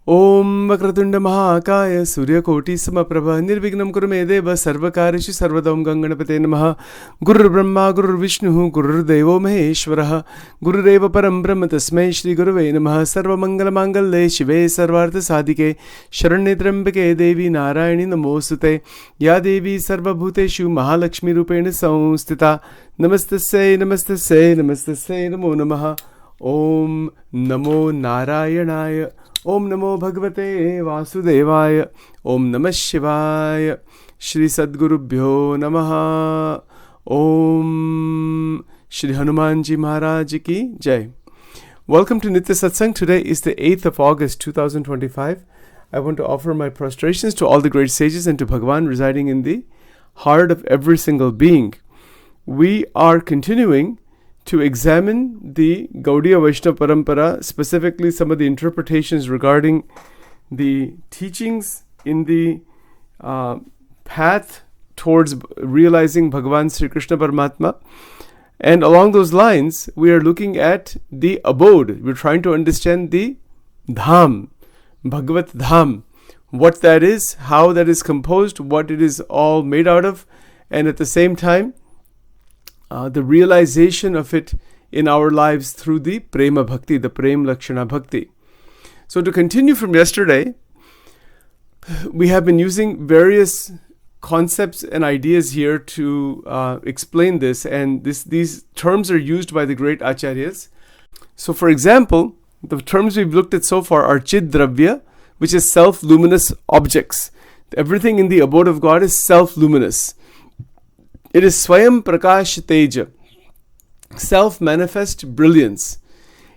Om Vakratunda Mahakaya Suryakoti Samaprabha Nirvignam Kurumedeva Sarvakarishu Sarvadam Ganganapate Namaha Guru Brahma Guru Vishnu Guru Devo Maheshwaraha Guru Deva Param Brahma Tasmai Shri Guruve Namaha Sarva Mangala Mangalle Shive Sarvartha Sadhike Sharanye Trambake Devi Narayani Namosute Ya Devi Sarva Bhuteshu Mahalakshmi Rupena Samstita Namastasya Namastasya Namastasya Namo Namaha Om Namo Narayanaya Om Namo Bhagavate Vasudevaya Om Namah Shivaya Shri Sadgurubhyo Namaha Om Shri Hanumanji Maharaj Ki Jai. Welcome to Nitya Satsang. Today is the 8th of August 2025. I want to offer my prostrations to all the great sages and to Bhagavan residing in the heart of every single being. We are continuing to examine the Gaudiya Vaishnava Parampara, specifically some of the interpretations regarding the teachings in the path towards realizing Bhagavan Sri Krishna Paramatma. And along those lines, we are looking at the abode. We're trying to understand the Dham, Bhagavat Dham, what that is, how that is composed, what it is all made out of, and at the same time, the realization of it in our lives through the Prema Bhakti, the Prem-Lakshana Bhakti. So to continue from yesterday, we have been using various concepts and ideas here to explain this, and these terms are used by the great acharyas. So for example, the terms we've looked at so far are Chid Dravya, which is self-luminous objects. Everything in the abode of God is self-luminous. It is Swayam Prakash Teja, self-manifest brilliance.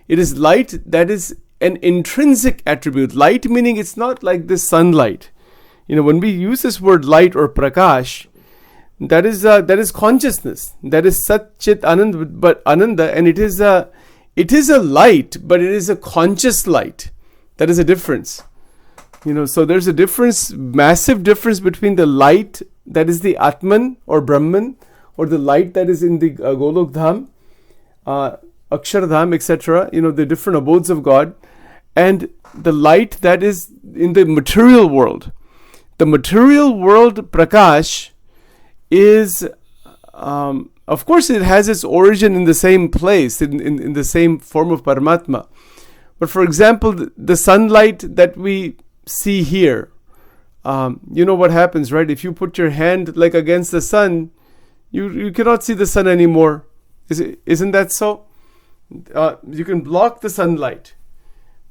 It is light that is an intrinsic attribute. Light meaning it's not like the sunlight. You know, when we use this word light or prakash, that is consciousness. That is Sat Chit Ananda, and it is a light, but it is a conscious light. That is a difference. You know, so there's a difference, massive difference between the light that is the Atman or Brahman, or the light that is in the Golok Dham, Akshar Dham, etc., you know, the different abodes of God, and the light that is in the material world. The material world, Prakash, is, of course, it has its origin in the same place, in the same form of Paramatma. But for example, the sunlight that we see here, you know what happens, right? If you put your hand like against the sun, you cannot see the sun anymore. Isn't that so? You can block the sunlight.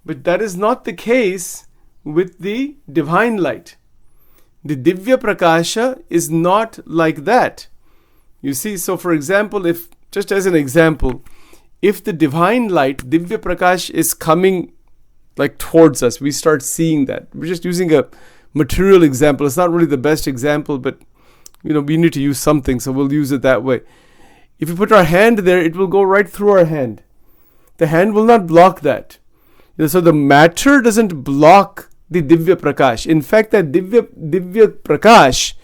But that is not the case with the divine light. The Divya Prakasha is not like that. You see, so for example, just as an example, if the divine light, Divya Prakash, is coming like towards us, we start seeing that. We're just using a material example. It's not really the best example, but you know, we need to use something, so we'll use it that way. If you put our hand there, it will go right through our hand. The hand will not block that. You know, so the matter doesn't block the Divya Prakash. In fact, that Divya Prakash,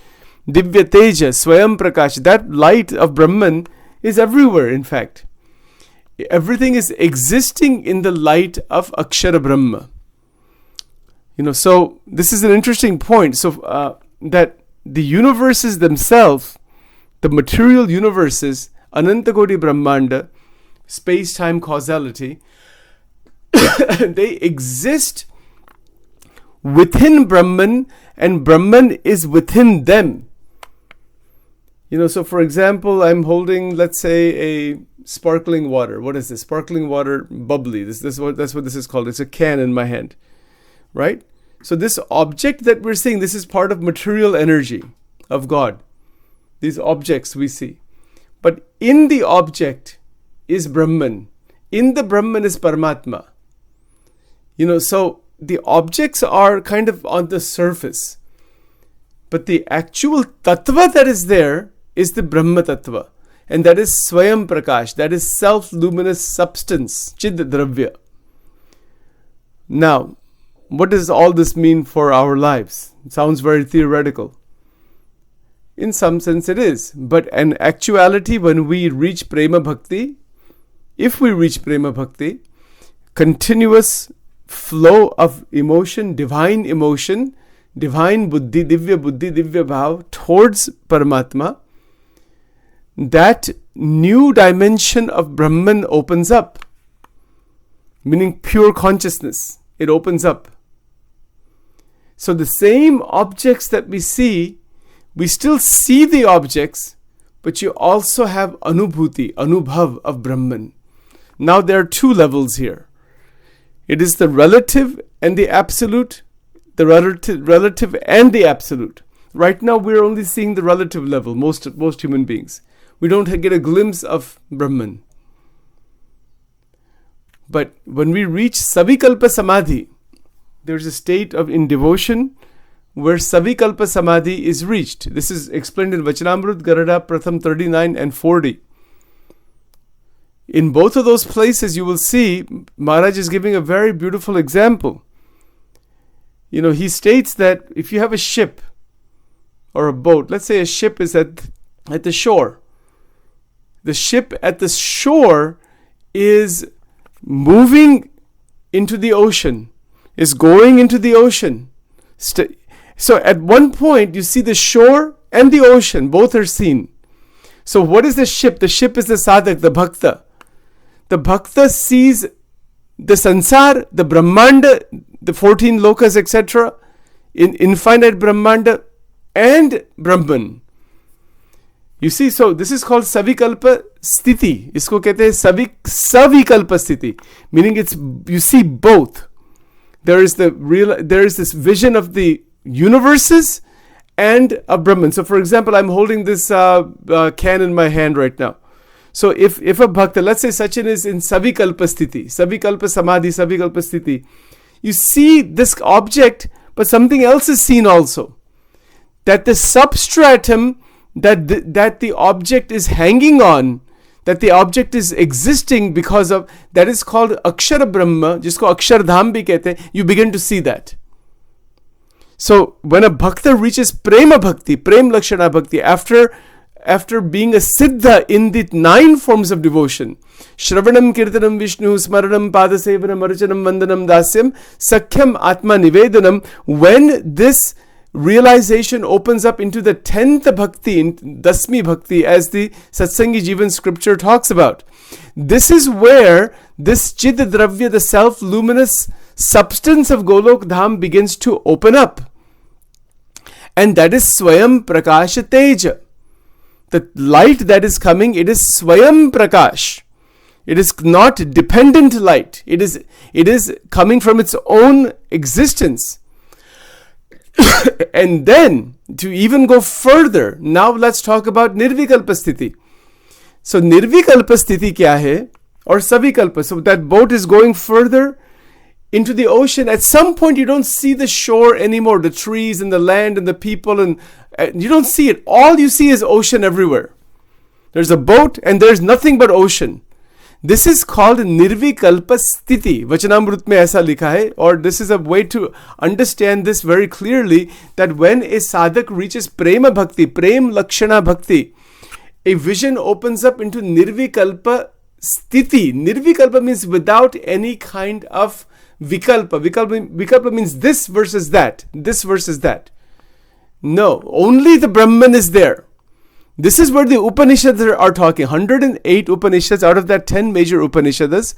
Divya Teja, Swayam Prakash, that light of Brahman is everywhere, in fact. Everything is existing in the light of Akshara Brahma. You know, so this is an interesting point. So that the universes themselves, the material universes, Anantagodi Brahmanda, space-time causality, they exist within Brahman, and Brahman is within them. You know, so for example, I'm holding, let's say, a sparkling water. What is this? Sparkling water, bubbly. That's what this is called. It's a can in my hand, right? So this object that we're seeing, this is part of material energy of God. These objects we see. But in the object is Brahman. In the Brahman is Paramatma. You know, so the objects are kind of on the surface. But the actual tattva that is there is the Brahma tattva. And that is Swayam Prakash. That is self-luminous substance, Chid Dravya. Now, what does all this mean for our lives? It sounds very theoretical. In some sense it is. But in actuality, when we reach Prema Bhakti, if we reach Prema Bhakti, continuous flow of emotion, divine buddhi, divya bhav towards Paramatma, that new dimension of Brahman opens up, meaning pure consciousness. It opens up. So the same objects that we see, we still see the objects, but you also have anubhuti, anubhav of Brahman. Now there are two levels here. It is the relative and the absolute, the relative and the absolute. Right now we're only seeing the relative level, most human beings. We don't get a glimpse of Brahman. But when we reach Savikalpa Samadhi, there's a state in devotion where Savikalpa Samadhi is reached. This is explained in Vachanamrut Garada Pratham 39 and 40. In both of those places, you will see Maharaj is giving a very beautiful example. He states that if you have a ship or a boat, let's say a ship is at the shore. The ship at the shore is moving into the ocean, is going into the ocean. So at one point, you see the shore and the ocean, both are seen. So what is the ship? The ship is the sadhak, the bhakta. The bhakta sees the sansar, the brahmanda, the 14 lokas, etc., in infinite brahmanda and Brahman. You see, so this is called Savikalpa Sthiti. Isko kehte hai Savikalpa Sthiti, meaning you see both. There is this vision of the universes and of Brahman. So for example, I'm holding this can in my hand right now. So if a bhakta, let's say Sachin is in Savikalpa Sthiti, Savikalpa Samadhi, Savikalpa Sthiti, you see this object, but something else is seen also. That the substratum that the object is hanging on, that the object is existing because of, that is called Akshara Brahma, jisko Akshardham bhi kehte hain, you begin to see that. So when a bhakta reaches Prema Bhakti, Prem-Lakshana Bhakti, after being a siddha in the 9 forms of devotion, Shravanam, Kirtanam, Vishnu, Smaranam, Padasevanam, Archanam, Vandanam, Dasyam, Sakhyam, Atma, Nivedanam, when this realization opens up into the 10th Bhakti, Dasmi Bhakti, as the Satsangi Jivan scripture talks about. This is where this Chid Dravya, the self-luminous substance of Golok Dham, begins to open up. And that is Swayam Prakash Teja. The light that is coming, it is Swayam Prakash. It is not dependent light. It is coming from its own existence. And then, to even go further, now let's talk about Nirvikalpa Sthiti. So Nirvikalpa Sthiti kya hai? Or Savikalpa. So that boat is going further into the ocean. At some point you don't see the shore anymore, the trees and the land and the people, and you don't see it. All you see is ocean everywhere. There's a boat and there's nothing but ocean. This is called Nirvikalpa Sthiti. Vachanamrut mein aisa likha hai, or this is a way to understand this very clearly, that when a sadhak reaches Prema Bhakti, Prem-Lakshana Bhakti, a vision opens up into Nirvikalpa Sthiti. Nirvikalpa means without any kind of Vikalpa. Vikalpa means this versus that. This versus that. No, only the Brahman is there. This is where the Upanishads are talking. 108 Upanishads out of that 10 major Upanishads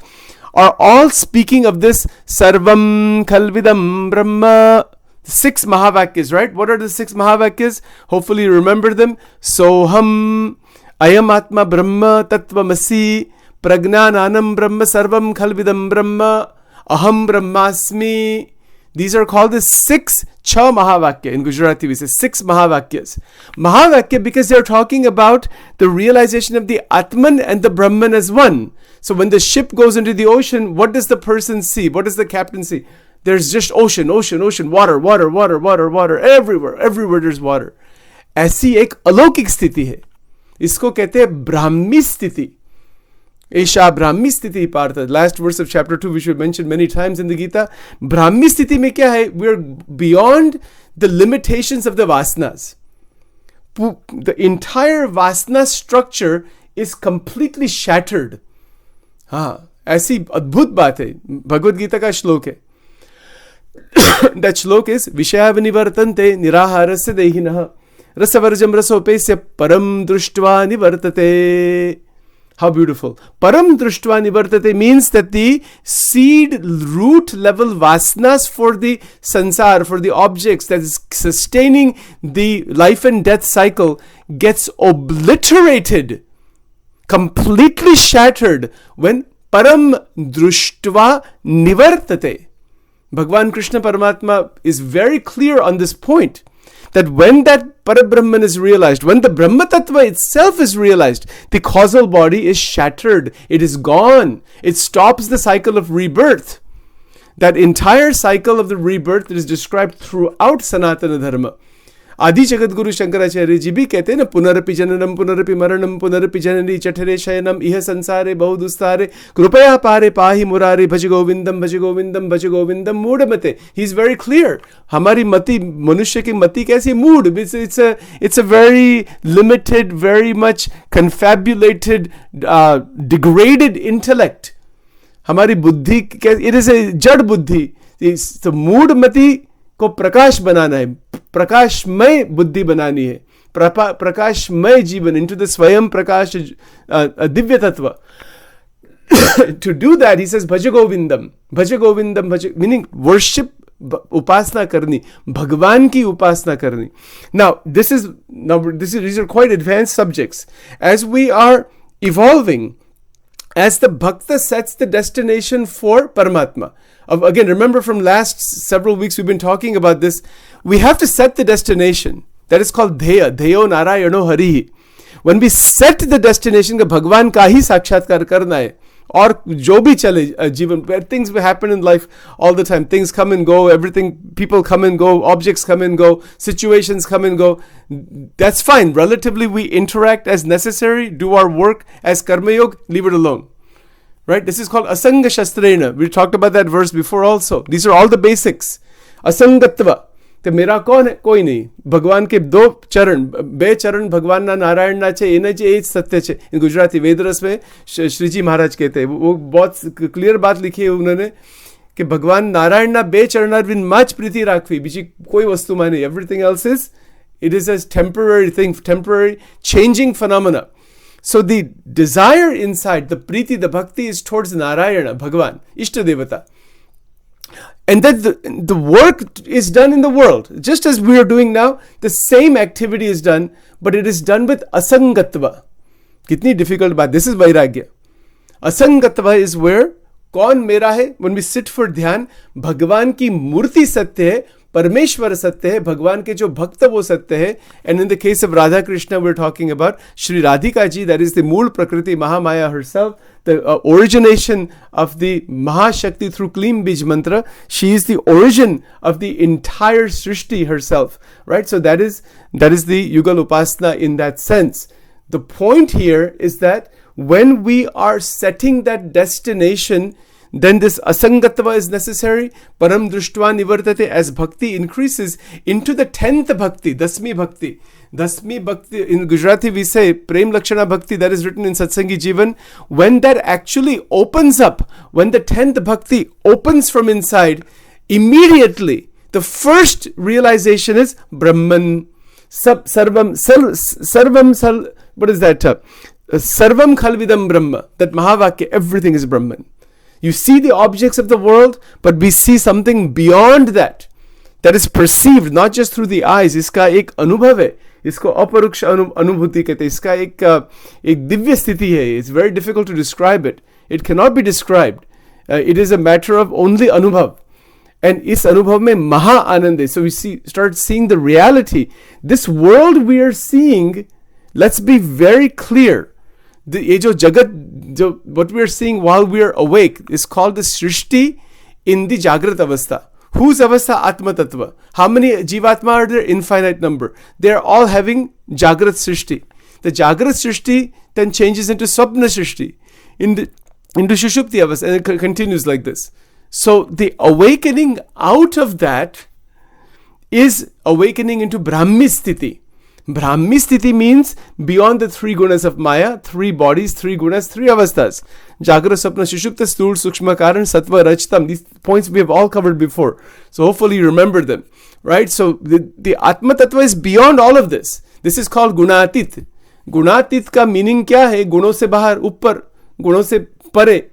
are all speaking of this Sarvam Kalvidam Brahma. 6 Mahavakyas, right? What are the 6 Mahavakyas? Hopefully you remember them. Soham, Ayam Atma Brahma Tattvamasi, Pragnananam Brahma Sarvam Kalvidam Brahma, Aham Brahmasmi. These are called the 6 Cha Mahavakya. In Gujarati we say 6 Mahavakyas. Mahavakya because they are talking about the realization of the Atman and the Brahman as one. So when the ship goes into the ocean, what does the person see? What does the captain see? There's just ocean, water, everywhere there's water. ऐसी एक अलौकिक स्थिति है. इसको कहते हैं ब्राह्मी स्थिति. Esha Brahmi Sthiti Partha, last verse of chapter 2, which we mentioned many times in the Gita. Brahmi Sthiti mein kya hai? We're beyond the limitations of the vasanas. The entire vasana structure is completely shattered. हाँ, ऐसी अद्भुत बात है. भगवद गीता का श्लोक है. That shlok is Vishaya nivartante niraharasya dehinah rasavarjam rasopesya param drushtva nivartate. How beautiful. Param drushtva nivartate means that the seed root level vasanas for the sansar, for the objects that is sustaining the life and death cycle, gets obliterated, completely shattered when param drushtva nivartate. Bhagavan Krishna Paramatma is very clear on this point, that when that Parabrahman is realized, when the Brahma Tattva itself is realized, the causal body is shattered. It is gone. It stops the cycle of rebirth. That entire cycle of the rebirth is described throughout Sanatana Dharma. Adi Jagat Guru Shankaracharya ji bhi कहते हैं ना, पुनरपि जननम पुनरपि मरणम पुनरपि जननी चठरे शयनम इह संसारे बहुदुस्तारे कृपया पारे पाहि मुरारे भज गोविंदम भज गोविंदम भज गोविंदम मूढ़मते. He is very clear. हमारी मति, मनुष्य की मति कैसी मूढ़? It's a very limited, very much confabulated, degraded intellect. हमारी बुद्धि, it is a जड़ बुद्धि. तो मूढ़मति को प्रकाश बनाना है, प्रकाशमय बुद्धि बनानी है, प्रकाशमय जीवन, into the स्वयं प्रकाश दिव्य तत्व. To do that, he says bhaja govindam, bhaja, meaning worship, upasana karni, Bhagwan ki upasana karni. Now these are quite advanced subjects. As we are evolving, as the bhakta sets the destination for Paramatma. Again, remember from last several weeks we've been talking about this. We have to set the destination. That is called Dheya. Dheyo Narayano Harihi. When we set the destination that Bhagwan ka hi sakshatkar karna hai, or jo bhi chale jivan, where things happen in life all the time. Things come and go, everything, people come and go, objects come and go, situations come and go. That's fine. Relatively, we interact as necessary, do our work as karma yoga, leave it alone. Right? This is called Asanga Shastrena. We talked about that verse before also. These are all the basics. Asangatva. तो मेरा कौन है? कोई नहीं. भगवान के दो चरण, बे चरण भगवान ना नारायण ना छे, एने जे एज सत्य छे. इन गुजराती वेदरस में श्रीजी महाराज कहते हैं, वो बहुत क्लियर बात लिखी है उन्होंने, कि भगवान नारायण ना बे चरणार विन माच प्रीति राखवी, बीजी कोई वस्तु में नहीं. Everything else is, it is a temporary thing, temporary changing phenomena. So the desire inside, the priti, the bhakti is towards Narayana, Bhagavan, Ishta Devata. And that the work is done in the world. Just as we are doing now, the same activity is done, but it is done with asangatva. Kitni difficult baat. This is vairagya. Asangatva is where, kaun mera hai? When we sit for dhyan, Bhagavan ki murti satya hai, परमेश्वर सत्य है, भगवान के जो भक्त वो सत्य है. And in the case of Radha Krishna we are talking about Shri Radhika ji, that is the mool prakriti Mahamaya herself, the origination of the Mahashakti through kleem beej mantra. She is the origin of the entire srishti herself, right? So that is the yugal upasana in that sense. The point here is that when we are setting that destination, then this asangatva is necessary. Param drushtva nivartate, as bhakti increases into the 10th bhakti, dasmi bhakti. Dasmi bhakti, in Gujarati we say Prem-Lakshana bhakti, that is written in Satsangi Jivan. When that actually opens up, when the 10th bhakti opens from inside, immediately the first realization is Brahman. What is that? Sarvam khalvidam Brahma. That Mahavakya, everything is Brahman. You see the objects of the world, but we see something beyond that, that is perceived not just through the eyes. इसका एक अनुभव है, इसको अपरोक्ष अनुभूति कहते हैं, इसका एक दिव्य स्थिति है. It's very difficult to describe it. It cannot be described. It is a matter of only अनुभव. And इस अनुभव में महा आनंद है. So we start seeing the reality. This world we are seeing, let's be very clear. ये जो जगत, जो what we are seeing while we are awake is called the Srishti in the Jagrat Avastha. Whose Avastha? Atma Tattva. How many Jivatma are there? Infinite number. They are all having Jagrat Srishti. The Jagrat Srishti then changes into Swapna Srishti, into Shushupti Avastha, and it continues like this. So the awakening out of that is awakening into Brahmi Sthiti. Brahmi sthiti means beyond the three gunas of Maya, three bodies, three gunas, three avasthas. Jagra, Sapna, Shushupta, Sthul, Sukshma, Karan, Sattva, Rajtam. These points we have all covered before. So hopefully you remember them. Right? So the Atma Tattva is beyond all of this. This is called Gunatit. Gunatit ka meaning kya hai? Guno se bahar, uppar, guno se pare.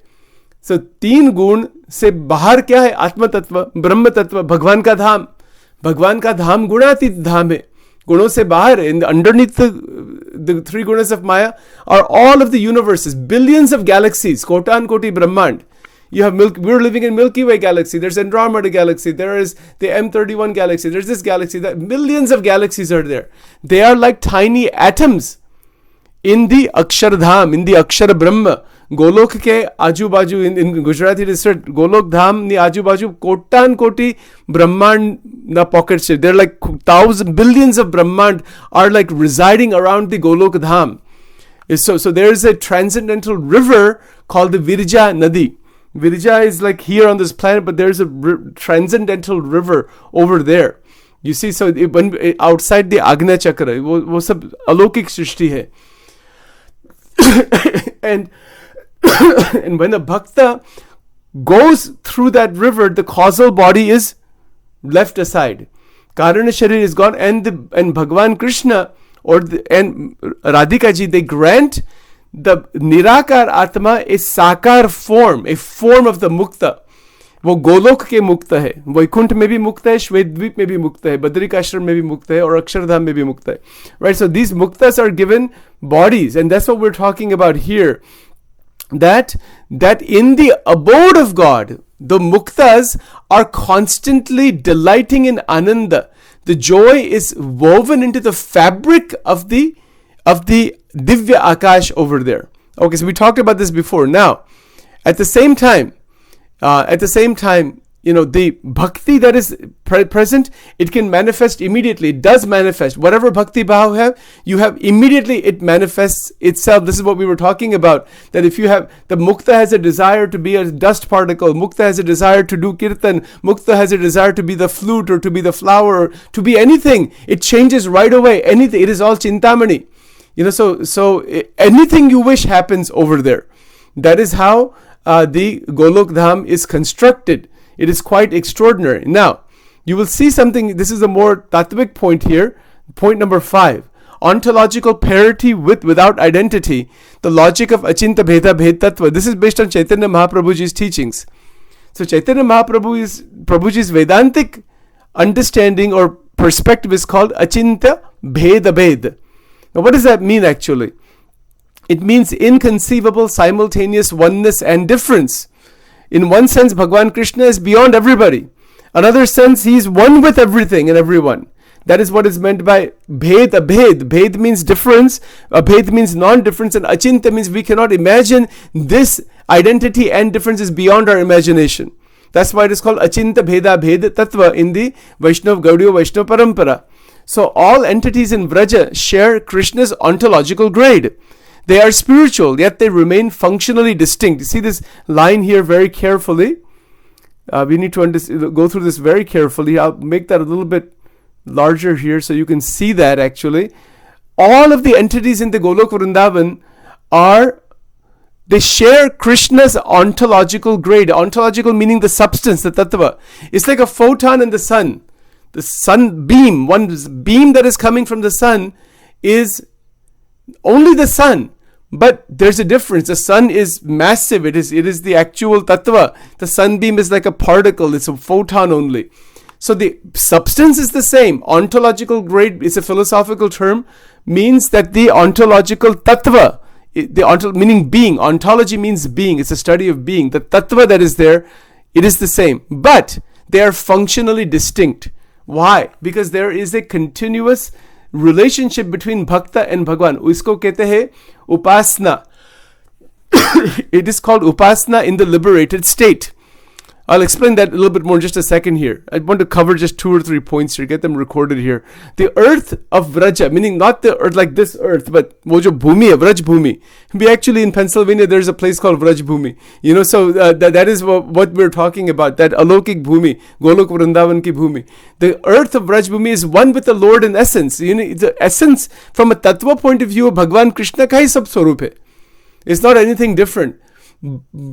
So तीन गुण से बाहर क्या है? आत्म तत्व, ब्रह्म तत्व, भगवान का धाम. भगवान का धाम गुणातीत धाम है. गुणों से बाहर, and underneath the three gunas of Maya are all of the universes, billions of galaxies, kotan koti brahmand. You have we're living in Milky Way galaxy. There's Andromeda galaxy. There is the M31 galaxy. There's this galaxy. Millions of galaxies are there. They are like tiny atoms in the Akshar Dham, in the Akshar Brahma. Golok के आजू बाजू इन Gujarati research Golok Dham नि आजू बाजू कोटान कोटी ब्रह्मांड ना पॉकेट से there like thousands billions of brahmand are like residing around the golok dham. So there is a transcendental river called the Virja Nadi. Virja is like here on this planet, but there is a transcendental river over there. You see, so when outside the Agnya Chakra, वो सब अलौकिक सृष्टि है. And when a bhakta goes through that river, the causal body is left aside. Karana Sharir is gone, and Bhagavan Krishna and Radhika ji, they grant the Nirakar Atma a Sakar form, a form of the Mukta. वो गोलोक के मुक्त है, वैकुंठ में भी मुक्त है, श्वेतद्वीप में भी मुक्त है, बद्रिकाश्रम में भी मुक्त है और अक्षरधाम में भी मुक्त है. Right, so these muktas are given bodies, and that's what we're talking about here. That in the abode of God, the muktas are constantly delighting in ananda. The joy is woven into the fabric of the divya akash over there. Okay, so we talked about this before. Now, at the same time, the bhakti that is present, it can manifest immediately. It does manifest. Whatever bhakti bhav you have immediately, it manifests itself. This is what we were talking about. That if you have, the mukta has a desire to be a dust particle, mukta has a desire to do kirtan, mukta has a desire to be the flute or to be the flower, or to be anything. It changes right away. Anything. It is all chintamani. So anything you wish happens over there. That is how the Golok Dham is constructed. It is quite extraordinary. Now, you will see something. This is a more tattvic point here. Point number 5. Ontological parity without identity. The logic of Achinta Bheda Bhed Tattva. This is based on Chaitanya Mahaprabhuji's teachings. So Chaitanya Mahaprabhuji's Vedantic understanding or perspective is called Achinta Bheda Bhed. Now, what does that mean actually? It means inconceivable simultaneous oneness and difference. In one sense, Bhagavan Krishna is beyond everybody. Another sense, he is one with everything and everyone. That is what is meant by bhed, abhed. Bhed means difference, abhed means non-difference, and achinta means we cannot imagine this identity and difference is beyond our imagination. That's why it is called achinta bheda bhed tattva in the Vaishnav Gaudiya Vaishnav Parampara. So all entities in Vraja share Krishna's ontological grade. They are spiritual, yet they remain functionally distinct. You see this line here very carefully. We need to go through this very carefully. I'll make that a little bit larger here so you can see that actually. All of the entities in the Golok Vrindavan they share Krishna's ontological grade. Ontological meaning the substance, the tattva. It's like a photon in the sun. The sun beam, one beam that is coming from the sun is only the sun. But there's a difference. The sun is massive. It is the actual tattva. The sunbeam is like a particle. It's a photon only. So the substance is the same. Ontological grade is a philosophical term. Means that the ontological tattva, meaning being. Ontology means being. It's a study of being. The tattva that is there, it is the same. But they are functionally distinct. Why? Because there is a continuous relationship between Bhakta and Bhagwan. Usko kehte hai upasna. It is called upasna in the liberated state. I'll explain that a little bit more in just a second here. I want to cover just 2 or 3 points here, get them recorded here. The earth of Vraja, meaning not the earth like this earth, but wo jo bhumi hai, Vraj Bhumi. We actually in Pennsylvania, there's a place called Vraj Bhumi. So that is what we're talking about, that Alokik Bhumi, Golok Vrindavan ki Bhumi. The earth of Vraj Bhumi is one with the Lord in essence. The essence from a Tattva point of view, Bhagwan Krishna ka hi sab swarup hai. It's not anything different.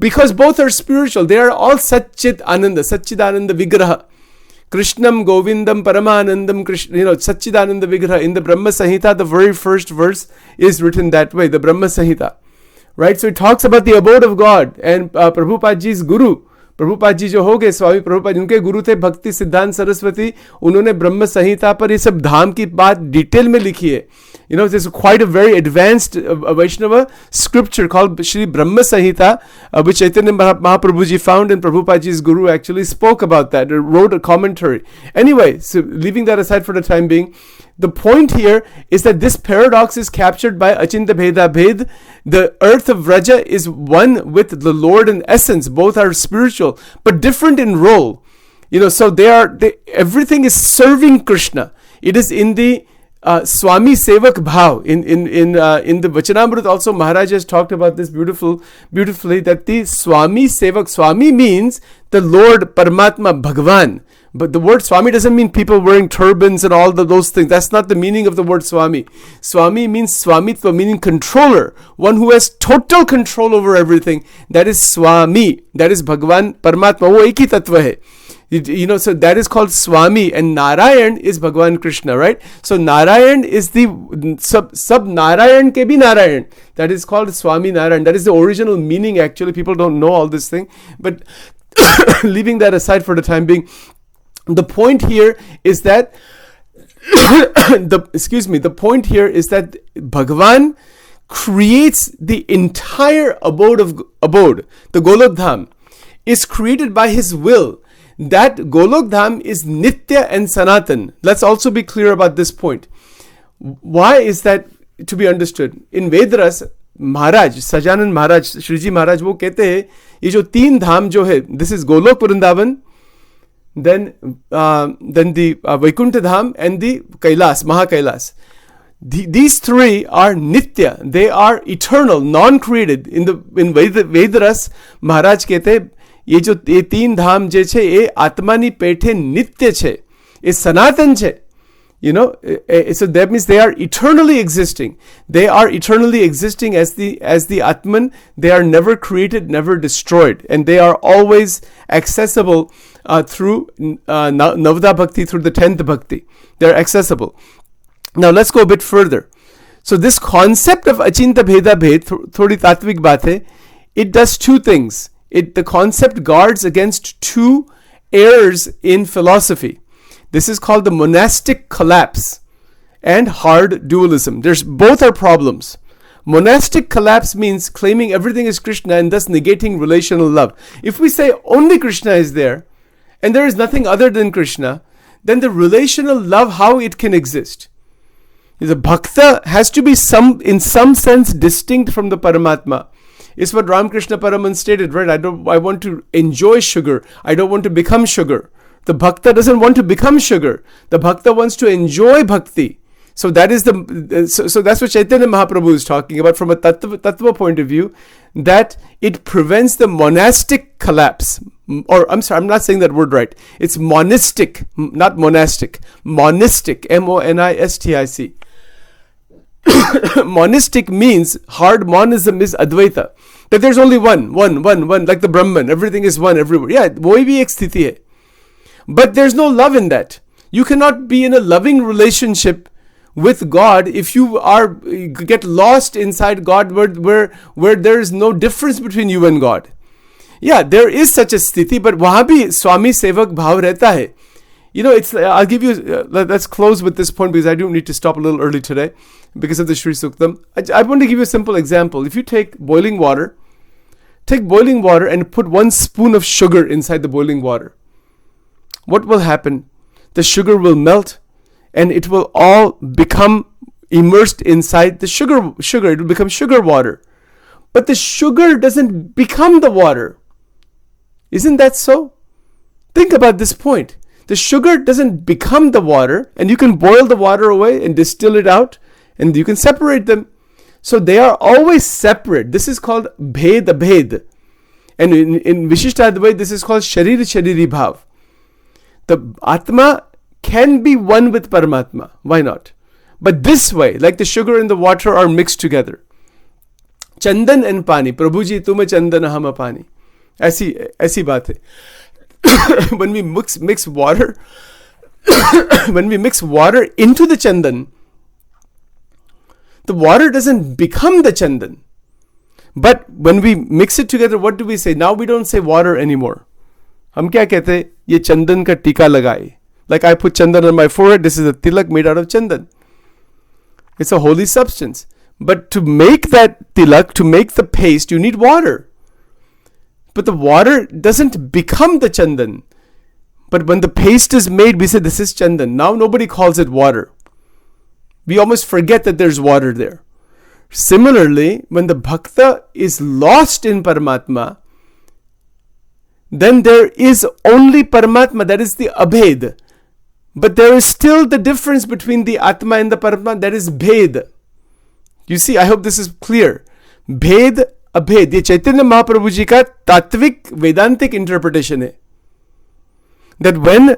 Because both are spiritual. They are all Satchit Ananda, Satchidananda Vigraha. Krishnam Govindam Paramanandam Krishna, Satchidananda Vigraha. In the Brahma Samhita, the very first verse is written that way, the Brahma Samhita. Right? So it talks about the abode of God. And Prabhupada Ji's Guru, Prabhupada ji जो हो गए स्वामी प्रभुपाद, उनके गुरु थे भक्ति सिद्धांत सरस्वती. उन्होंने ब्रह्म संहिता पर ये सब धाम की बात डिटेल में लिखी है. This is quite a very advanced Vaishnava scripture called Shri Brahma Samhita, which Chaitanya Mahaprabhuji found, and Prabhupadaji's guru actually spoke about that, wrote a commentary. Anyway, so leaving that aside for the time being, the point here is that this paradox is captured by Achinta Bheda Bhed. The earth of Vraja is one with the Lord in essence. Both are spiritual, but different in role. So everything is serving Krishna. It is in the Swami Sevak Bhav. In the Vachanamrut also Maharaj has talked about this beautifully, that the Swami Sevak, Swami means the Lord Paramatma Bhagavan. But the word Swami doesn't mean people wearing turbans and all those things. That's not the meaning of the word Swami. Swami means Swamitva, meaning controller. One who has total control over everything. That is Swami. That is Bhagavan Paramatma. Wo ek hi tattva hai. So that is called Swami, and Narayan is Bhagavan Krishna, right? So Narayan is the sub Narayan ke bhi Narayan. That is called Swami Narayan. That is the original meaning actually. People don't know all this thing. But leaving that aside for the time being, the point here is that the point here is that Bhagavan creates the entire abode. The Golok Dham is created by his will. That Golok Dham is Nitya and Sanatan. Let's also be clear about this point. Why is that to be understood? In Vedras, Maharaj, Sajanand Maharaj, Shriji Maharaj, वो कहते हैं ये जो 3 धाम जो है, this is Golok Vrindavan, then the Vaikuntha Dham and the Kailas, Mahakailas. These 3 are Nitya. They are eternal, non-created. In Vedras, Maharaj कहते ये जो 3 धाम जे छे ये आत्मानी पेठे नित्य छे, ये सनातन छे. So that means they are eternally existing. They are eternally existing as the Atman. They are never created, never destroyed, and they are always accessible through Navda Bhakti, through the 10th Bhakti. They are accessible. Now let's go a bit further. So this concept of Achinta Bheda Bhed, thodi tatvik baat hai, it does 2 things. The concept guards against 2 errors in philosophy. This is called the monastic collapse and hard dualism. Both are problems. Monastic collapse means claiming everything is Krishna and thus negating relational love. If we say only Krishna is there and there is nothing other than Krishna, then the relational love, how it can exist? The Bhakta has to be in some sense distinct from the Paramatma. It's what Ramakrishna Paraman stated, right? I want to enjoy sugar. I don't want to become sugar. The Bhakta doesn't want to become sugar. The Bhakta wants to enjoy Bhakti. So that is so that's what Chaitanya Mahaprabhu is talking about from a tattva point of view, that it prevents the monastic collapse. Or I'm sorry, I'm not saying that word right. It's monistic, not monastic. Monistic, monistic. Monistic means hard monism is Advaita. That there's only one, like the Brahman. Everything is one everywhere. Yeah, wohi bhi ek sthiti hai. But there's no love in that. You cannot be in a loving relationship with God if you get lost inside God where there is no difference between you and God. Yeah, there is such a sthiti, but wahan bhi Swami Sevak Bhav rehta hai. I'll give you, let's close with this point because I do need to stop a little early today because of the Shri Suktam. I want to give you a simple example. If you take boiling water and put 1 spoon of sugar inside the boiling water, what will happen? The sugar will melt and it will all become immersed inside the sugar. It will become sugar water. But the sugar doesn't become the water. Isn't that so? Think about this point. The sugar doesn't become the water, and you can boil the water away and distill it out, and you can separate them. So they are always separate. This is called bhed abhed. And in Vishishtadvait, this is called Sharir Shariri Bhav. The Atma can be one with Paramatma. Why not? But this way, like the sugar and the water are mixed together. Chandan and pani. Prabhuji, tume chandan, hama pani. ऐसी बात है. When we mix water, when we mix water into the chandan, the water doesn't become the chandan. But when we mix it together, what do we say? Now we don't say water anymore. हम क्या कहते हैं? ये चंदन का टीका लगाए. Like I put chandan on my forehead, this is a tilak made out of chandan. It's a holy substance. But to make that tilak, to make the paste, you need water. But the water doesn't become the chandan. But when the paste is made, we say this is chandan. Now nobody calls it water. We almost forget that there's water there. Similarly, when the bhakta is lost in Paramatma, then there is only Paramatma, that is the abhed. But there is still the difference between the Atma and the Paramatma, that is bhed. You see, I hope this is clear. Bhed, abhed. ये चैतन्य महाप्रभु जी का तात्विक वेदांतिक interpretation है. That when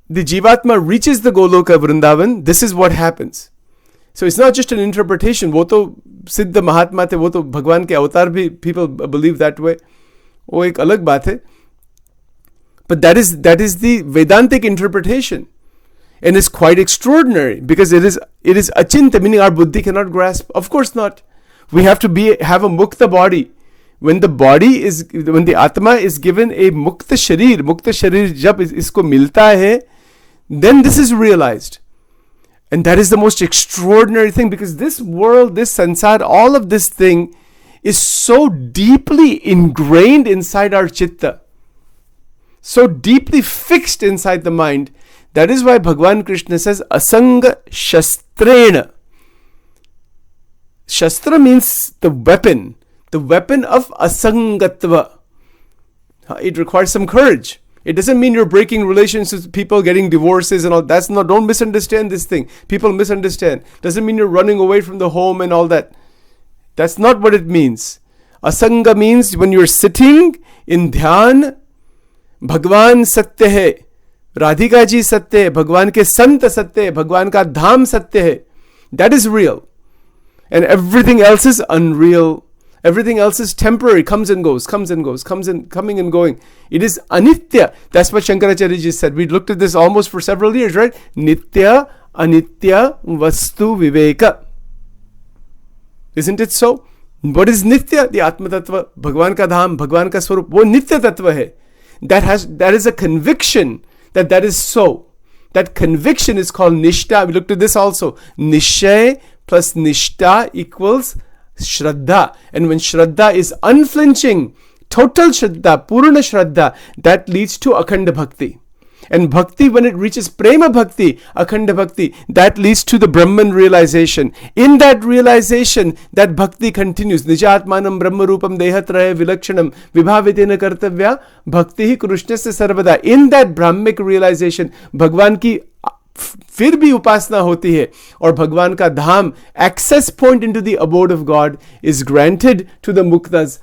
the Jivatma reaches the Goloka Vrindavan, this is what happens. So it's not just an interpretation. वो तो सिद्ध महात्मा थे, वो तो भगवान के अवतार भी, people believe that way. वो एक अलग बात है. But that is the Vedantic interpretation. And it's quite extraordinary because it is achinta, meaning our buddhi cannot grasp. Of course not. We have to have a mukta body. When the Atma is given a mukta sharir jab isko milta hai, then this is realized. And that is the most extraordinary thing, because this world, this sansar, all of this thing is so deeply ingrained inside our chitta, so deeply fixed inside the mind. That is why Bhagavan Krishna says, Asanga Shastrena. Shastra means the weapon of asangatva. It requires some courage. It doesn't mean you're breaking relations with people, getting divorces and all. That's not, don't misunderstand this thing. People misunderstand. Doesn't mean you're running away from the home and all that. That's not what it means. Asanga means when you're sitting in dhyan, Bhagwan satya hai, Radhika ji satya hai, Bhagwan ke sant satya hai, Bhagwan ka dham satya hai. That is real. And everything else is unreal. Everything else is temporary, comes and goes, coming and going. It is anitya. That's what Shankaracharya ji said. We looked at this almost for several years, right? Nitya, anitya, vastu, viveka. Isn't it so? What is nitya? The Atma Tattva, Bhagwan ka dham, Bhagwan ka swarup. Wo nitya tattva hai. That is a conviction that is so. That conviction is called nishta. We looked at this also. Nishay plus nishta equals Shraddha. And when Shraddha is unflinching, total Shraddha, Purna Shraddha, that leads to Akhanda Bhakti. And Bhakti, when it reaches Prema Bhakti, Akhanda Bhakti, that leads to the Brahman realization. In that realization, that Bhakti continues. Nijatmanam Brahma Rupam Dehatraya Vilakshanam Vibhavitena Kartavya Bhakti hi Krushnasya Sarvada. In that Brahmic realization, Bhagwan ki फिर भी उपासना होती है और भगवान का धाम, access point into the abode of God, is granted to the muktas,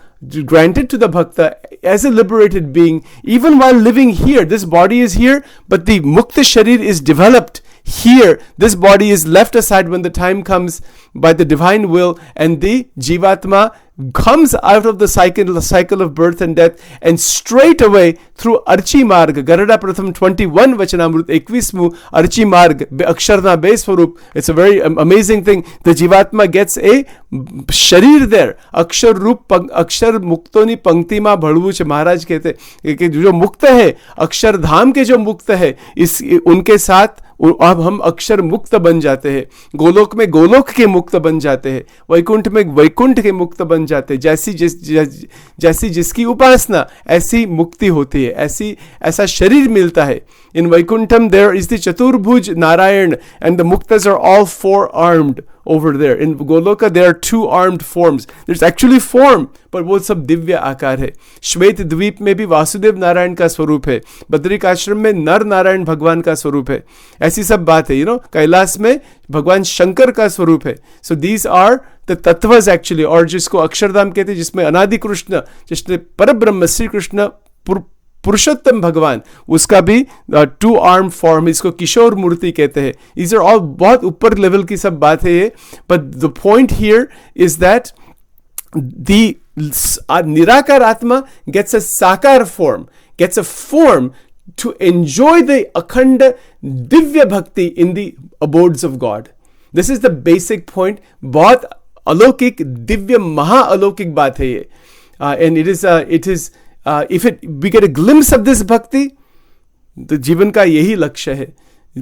granted to the bhakta as a liberated being, even while living here. This body is here, but the mukta sharir is developed here. This body is left aside when the time comes by the divine will, and the jivatma comes out of the cycle of birth and death, and straight away through Archi Marg, Garada Pratham 21 Vachanamrut 21 Archi Marg, Aksharna Beswarup. It's a very amazing thing. The Jivatma gets a sharir there. Akshar Rup, Akshar Muktoni Pankti Ma Bhaduch Maharaj कहते कि जो मुक्त है, अक्षर धाम के जो मुक्त है, इस उनके साथ अब हम अक्षर मुक्त बन जाते हैं. गोलोक में गोलोक के मुक्त बन जाते हैं, वैकुंठ में वैकुंठ के मुक्त बन जाते हैं. जैसी जिसकी उपासना ऐसी मुक्ति होती है, ऐसा शरीर मिलता है. In Vaikuntham there is the Chaturbhuj Narayan, and the muktas are all four-armed. over there. In Goloka, there are 2 armed forms. There's actually form, but वो सब दिव्य आकार है. श्वेत द्वीप में भी वासुदेव नारायण का स्वरूप है. बद्रिक आश्रम में नर नारायण भगवान का स्वरूप है. ऐसी सब बात है. कैलाश में भगवान शंकर का स्वरूप है. So these are the tattvas actually, और जिसको अक्षरधाम कहते हैं, जिसमें अनादि कृष्ण, जिसने परब्रह्म श्री कृष्ण पुरुषोत्तम भगवान, उसका भी 2 आर्म फॉर्म, इसको किशोर मूर्ति कहते हैं. इस आर ऑल बहुत ऊपर लेवल की सब बात है ये. But the point here is that the nirakar atma gets a sakar form, gets a form to enjoy the akhanda divya bhakti in the abodes of God. This is the basic point. बहुत अलौकिक दिव्य महा अलौकिक बात है ये. And it is if we get a glimpse of this bhakti, तो जीवन का यही लक्ष्य है.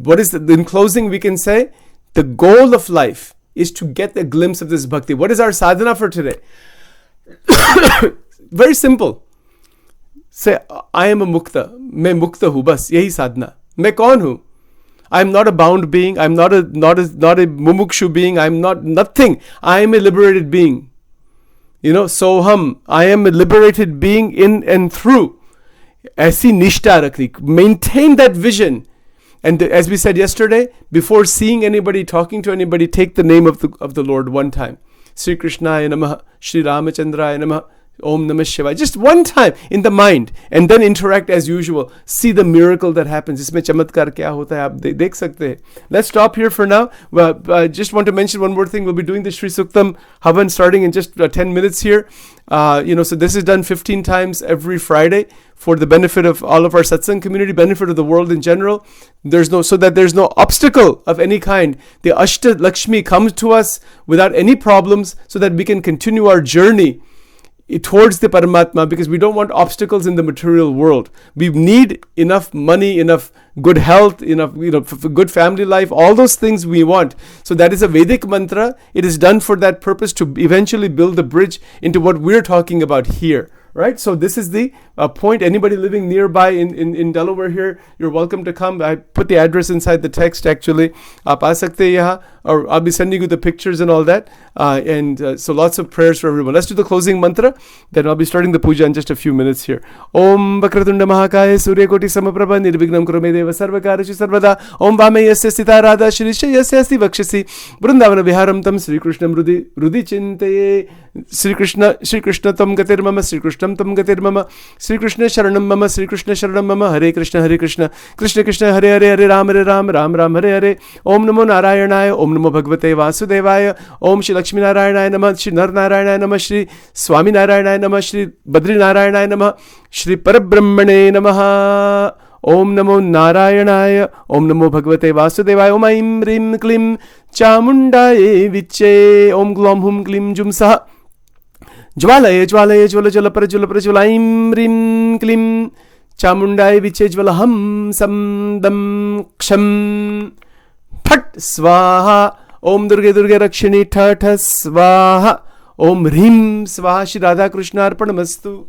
What is in closing we can say the goal of life is to get a glimpse of this bhakti. What is our sadhana for today? Very simple. Say, I am a mukta. मैं मुक्त हूँ, बस यही साधना. मैं कौन हूँ? I am not a bound being. I am not a mumukshu being. I am not nothing. I am a liberated being. Soham. I am a liberated being in and through. ऐसी निष्ठा रखनी. Maintain that vision. And as we said yesterday, before seeing anybody, talking to anybody, take the name of the Lord one time. Sri Krishnaya Namaha, Sri Ramachandraya Namaha, Om Namah Shivaya. Just one time in the mind, and then interact as usual. See the miracle that happens. इसमें चमत्कार क्या होता है आप देख सकते हैं. Let's stop here for now. I just want to mention one more thing. We'll be doing the Sri Suktam Havan starting in just 10 minutes here. So this is done 15 times every Friday for the benefit of all of our Satsang community, benefit of the world in general. So that there's no obstacle of any kind. The Ashta Lakshmi comes to us without any problems, so that we can continue our journey towards the Paramatma, because we don't want obstacles in the material world. We need enough money, enough good health, enough good family life, all those things we want. So that is a Vedic mantra. It is done for that purpose, to eventually build the bridge into what we're talking about here. Right? So this is the point. Anybody living nearby in Delaware here, you're welcome to come. I put the address inside the text actually. आप आ सकते हैं यहाँ, or I'll be sending you the pictures and all that. So lots of prayers for everyone. Let's do the closing mantra. Then I'll be starting the puja in just a few minutes here. Om Vakratunda Mahakaya Surya Koti Samaprabha Nirvignam Kurume Deva Sarvakarishu Sarvada. Om Vame Yasya Sita Radha Shrisha Yasya Asti Vakshasi Vrindavana Viharam Tam Sri Krishna Rudi Chinteye Sri Krishna Tam Gatir Mama Sri Krishna Tam Gatir Mama Sri Krishna Sharanam Mama Sri Krishna Sharanam Mama Hare Krishna Krishna Krishna Hare Hare Hare Ram Ram Ram Hare Hare. Om Namo Narayanaya Om Namo Bhagavate Vasudevaya Om Shri Lakshmi Narayanaya Namah Shri Nar Narayanaya Namah Shri Swami Narayanaya Namah Shri Badri Narayanaya Namah Shri Parabrahmane Namah. Om Namo Narayanaya Om Namo Bhagavate Vasudevaya Om Aim Rim Klim Chamundaye Viche Om Glom Hum Klim Jum Saha Jwalaye Jwalaye Jwala Jwala Para Jwala Para Jwala Aim Rim Klim Chamundaye Viche Jwala Ham Sam Dam Ksham Phat Swaha Om Durge Durge Rakshini Tha Tha Swaha Om Rim Swaha Shri Radha Krishna Arpanamastu.